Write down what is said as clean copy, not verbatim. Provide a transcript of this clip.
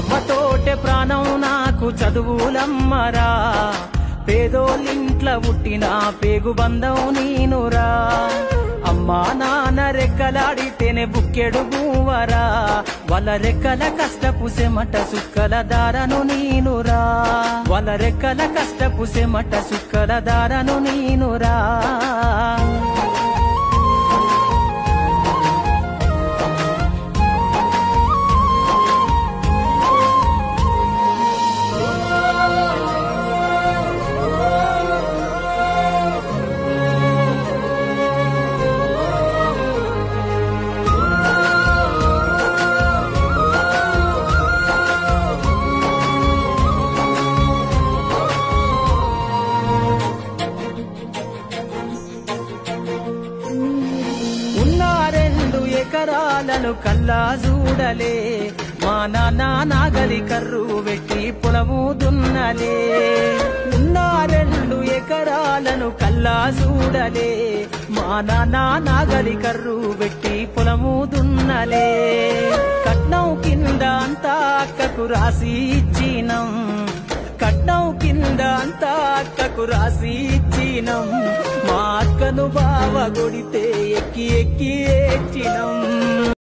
చదువమ్మతోటే ప్రాణం నాకు చదువులమ్మరా పేదోళ్ళింట్ల పుట్టిన పేగు బంధం నీనురా అమ్మా నాన్న రెక్కలాడితేనే బుక్కెడు భూవరా వాళ్ళ రెక్కల కష్టపు సెమట సుక్కల దారను నీనురా వాళ్ళ రెక్కల కష్టపు సెమట సుక్కల దారను నీనురా ఎకరాలను కల్లా చూడలే మా నాన్న నాగలి కర్రు వెట్టి పొలము దున్నలే ఉన్న 2 ఎకరాలను కల్లా చూడలే మా నాన్న నాగలి కర్రు వెట్టి పొలము దున్నలే కట్నం కింద అంతా అక్కకు రాసి ఇచ్చినం కట్నం కింద అంతా అక్కకు రాసి ఇచ్చినం మా అక్కను బావ కొడితే ఎక్కి ఎక్కి ఏడ్చినం